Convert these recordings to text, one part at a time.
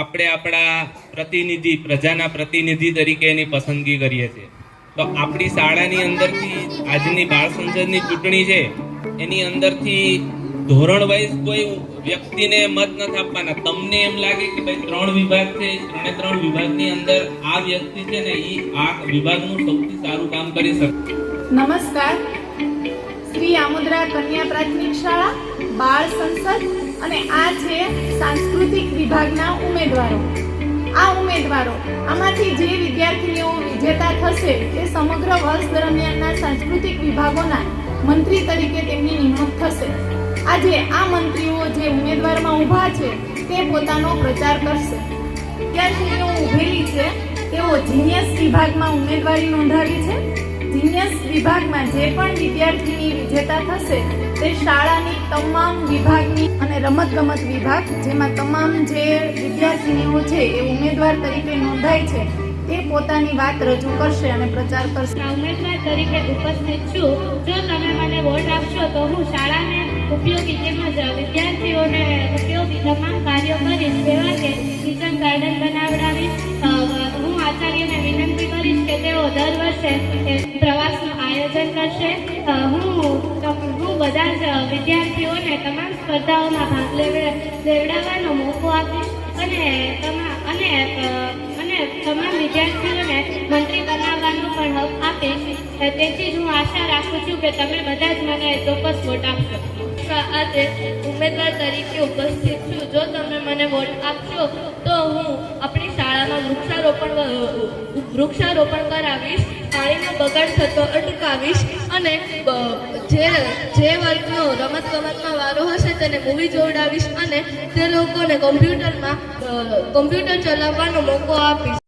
આપણે આપણા પ્રતિનિધિ, પ્રજાના પ્રતિનિધિ તરીકે એની પસંદગી કરીએ છીએ. તો આપણી શાળાની અંદરથી આજની બાળ સંસદની ચૂંટણી છે, એની અંદરથી ધોરણ વાઇઝ કોઈ વ્યક્તિને મત નથી આપવાના. તમને એમ લાગે કે ભાઈ 3 વિભાગ છે, 3 વિભાગની અંદર આ વ્યક્તિ છે ને એ આ વિભાગનું સૌથી સારું કામ કરી શકે. નમસ્કાર. શ્રી આમોદરા કન્યા પ્રાથમિક શાળા, બાળ સંસદ અને આ છે સાંસ્કૃતિક વિભાગના ઉમેદવારો. આ ઉમેદવારો આમાંથી જે વિદ્યાર્થીઓ વિજેતા થશે તે સમગ્ર વર્ષ દરમિયાનના સાંસ્કૃતિક વિભાગોના મંત્રી તરીકે તેમની નિમણૂક થશે. આજે આ મંત્રીઓ જે ઉમેદવારમાં ઊભા છે તે પોતાનો પ્રચાર કરશે. વિદ્યાર્થીઓ ઊભેલી છે તેઓ જીનિયસ વિભાગમાં ઉમેદવારી નોંધાવી છે. જીનિયસ વિભાગમાં જે પણ વિદ્યાર્થીની વિજેતા થશે તે શાળાની તમામ વિભાગની અને રમતગમત વિભાગ, જેમાં તમામ જે વિદ્યાર્થીનીઓ છે એ ઉમેદવાર તરીકે નોંધાય છે તે પોતાની વાત રજૂ કરશે અને પ્રચાર કરશે. ઉમેદવાર તરીકે ઉપસ્થિત છું. જો તમે મને વોટ આપશો તો હું શાળાને ઉપયોગી તેમજ વિદ્યાર્થીઓને ઉપયોગી તમામ કાર્યો કરીશ. જેવા કે કિચન ગાર્ડન બનાવડાવીશ. હું આચાર્યને વિનંતી કરીશ કે તેઓ દર વર્ષે પ્રવાસનું આયોજન કરશે. હું બધા જ વિદ્યાર્થીઓને તમામ સ્પર્ધાઓમાં ભાગ લેવડાવવાનો મોકો આપીશ અને તમામ વિદ્યાર્થીઓને મંત્રી બનાવવાનો પણ હક આપીશ. તેથી જ હું આશા રાખું છું કે તમે બધા જ મને ચોક્કસ વોટ આપશો. આજે ઉમેદવાર તરીકે ઉપસ્થિત છું. જો તમે મને વોટ આપશો તો હું આપણી શાળામાં વૃક્ષારોપણ કરાવીશ, પાણીનો બગાડ થતો અટકાવીશ અને જે વર્ગનો રમતગમતમાં વારો હશે તેને મૂવી જોડાવીશ અને તે લોકોને કોમ્પ્યુટર ચલાવવાનો મોકો આપીશ.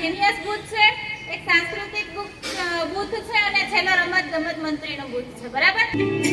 જીનિયસ બૂથ છે, એક સાંસ્કૃતિક બૂથ છે અને છેલ્લો રમત ગમત મંત્રીનો બૂથ છે. બરાબર.